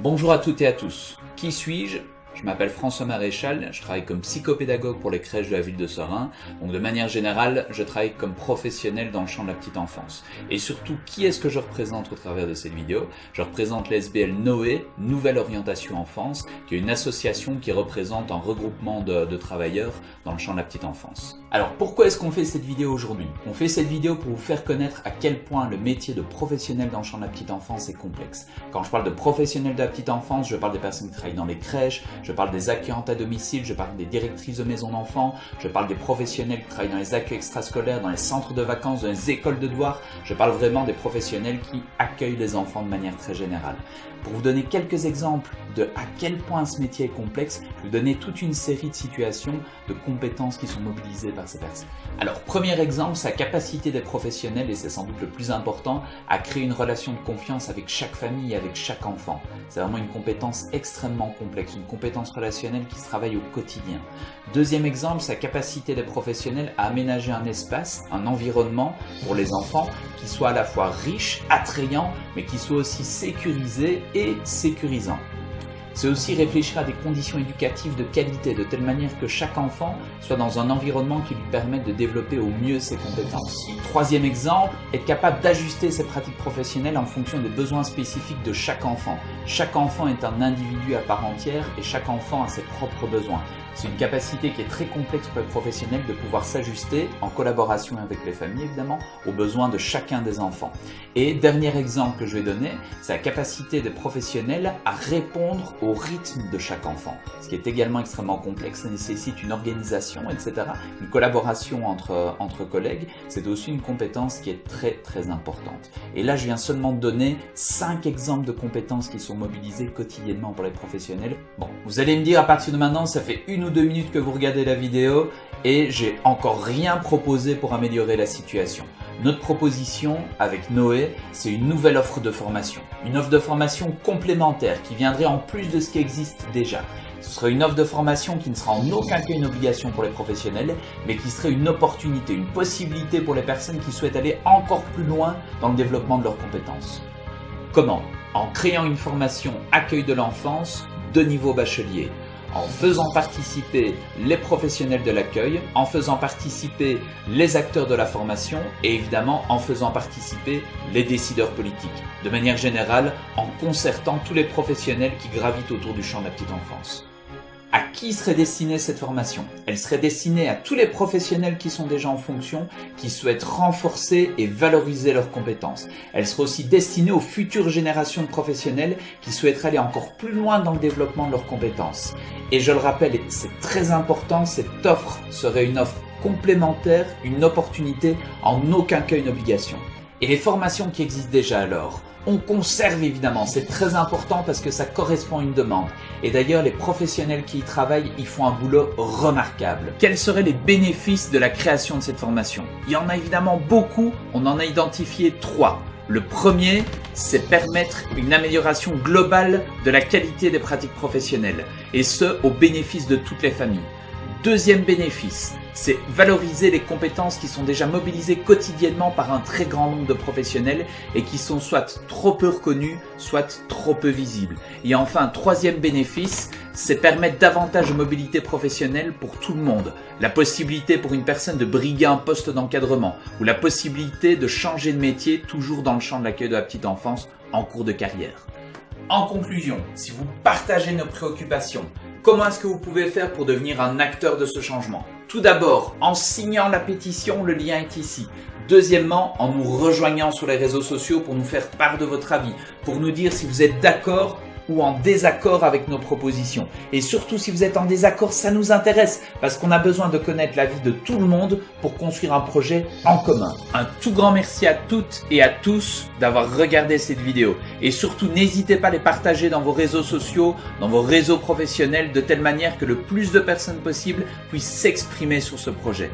Bonjour à toutes et à tous. Qui suis-je ? Je m'appelle François Maréchal, je travaille comme psychopédagogue pour les crèches de la ville de Serein. Donc de manière générale, je travaille comme professionnel dans le champ de la petite enfance. Et surtout, qui est-ce que je représente au travers de cette vidéo ? Je représente l'SBL Noé, Nouvelle Orientation Enfance, qui est une association qui représente un regroupement de travailleurs dans le champ de la petite enfance. Alors pourquoi est-ce qu'on fait cette vidéo aujourd'hui ? On fait cette vidéo pour vous faire connaître à quel point le métier de professionnel dans le champ de la petite enfance est complexe. Quand je parle de professionnel de la petite enfance, je parle des personnes qui travaillent dans les crèches, je parle des accueillantes à domicile, je parle des directrices de maisons d'enfants, je parle des professionnels qui travaillent dans les accueils extrascolaires, dans les centres de vacances, dans les écoles de devoirs. Je parle vraiment des professionnels qui accueillent les enfants de manière très générale. Pour vous donner quelques exemples de à quel point ce métier est complexe, je vais vous donner toute une série de situations, de compétences qui sont mobilisées par ces personnes. Alors, premier exemple, sa capacité des professionnels, et c'est sans doute le plus important, à créer une relation de confiance avec chaque famille et avec chaque enfant. C'est vraiment une compétence extrêmement complexe, une compétence relationnelle qui se travaille au quotidien. Deuxième exemple, sa capacité des professionnels à aménager un espace, un environnement pour les enfants qui soit à la fois riche, attrayant, mais qui soit aussi sécurisé et sécurisant. C'est aussi réfléchir à des conditions éducatives de qualité, de telle manière que chaque enfant soit dans un environnement qui lui permette de développer au mieux ses compétences. Troisième exemple, être capable d'ajuster ses pratiques professionnelles en fonction des besoins spécifiques de chaque enfant. Chaque enfant est un individu à part entière et chaque enfant a ses propres besoins. C'est une capacité qui est très complexe pour les professionnels de pouvoir s'ajuster en collaboration avec les familles évidemment aux besoins de chacun des enfants. Et dernier exemple que je vais donner, c'est la capacité des professionnels à répondre au rythme de chaque enfant. Ce qui est également extrêmement complexe, ça nécessite une organisation, etc. Une collaboration entre collègues, c'est aussi une compétence qui est très importante. Et là, je viens seulement de donner 5 exemples de compétences qui sont mobilisées quotidiennement pour les professionnels. Bon, vous allez me dire à partir de maintenant, ça fait 1 ou 2 minutes que vous regardez la vidéo et j'ai encore rien proposé pour améliorer la situation. Notre proposition avec Noé, c'est une nouvelle offre de formation. Une offre de formation complémentaire qui viendrait en plus de ce qui existe déjà. Ce sera une offre de formation qui ne sera en aucun cas une obligation pour les professionnels, mais qui serait une opportunité, une possibilité pour les personnes qui souhaitent aller encore plus loin dans le développement de leurs compétences. Comment ? En créant une formation accueil de l'enfance de niveau bachelier. En faisant participer les professionnels de l'accueil, en faisant participer les acteurs de la formation et évidemment en faisant participer les décideurs politiques. De manière générale, en concertant tous les professionnels qui gravitent autour du champ de la petite enfance. À qui serait destinée cette formation ? Elle serait destinée à tous les professionnels qui sont déjà en fonction, qui souhaitent renforcer et valoriser leurs compétences. Elle serait aussi destinée aux futures générations de professionnels qui souhaiteraient aller encore plus loin dans le développement de leurs compétences. Et je le rappelle, et c'est très important, cette offre serait une offre complémentaire, une opportunité, en aucun cas une obligation. Et les formations qui existent déjà alors ? On conserve évidemment, c'est très important parce que ça correspond à une demande. Et d'ailleurs, les professionnels qui y travaillent, ils font un boulot remarquable. Quels seraient les bénéfices de la création de cette formation ? Il y en a évidemment beaucoup, on en a identifié 3. Le premier, c'est permettre une amélioration globale de la qualité des pratiques professionnelles, et ce, au bénéfice de toutes les familles. Deuxième bénéfice, c'est valoriser les compétences qui sont déjà mobilisées quotidiennement par un très grand nombre de professionnels et qui sont soit trop peu reconnus, soit trop peu visibles. Et enfin, troisième bénéfice, c'est permettre davantage de mobilité professionnelle pour tout le monde. La possibilité pour une personne de briguer un poste d'encadrement ou la possibilité de changer de métier toujours dans le champ de l'accueil de la petite enfance en cours de carrière. En conclusion, si vous partagez nos préoccupations, comment est-ce que vous pouvez faire pour devenir un acteur de ce changement ? Tout d'abord, en signant la pétition, le lien est ici. Deuxièmement, en nous rejoignant sur les réseaux sociaux pour nous faire part de votre avis, pour nous dire si vous êtes d'accord ou en désaccord avec nos propositions. Et surtout, si vous êtes en désaccord, ça nous intéresse parce qu'on a besoin de connaître l'avis de tout le monde pour construire un projet en commun. Un tout grand merci à toutes et à tous d'avoir regardé cette vidéo. Et surtout, n'hésitez pas à les partager dans vos réseaux sociaux, dans vos réseaux professionnels, de telle manière que le plus de personnes possible puissent s'exprimer sur ce projet.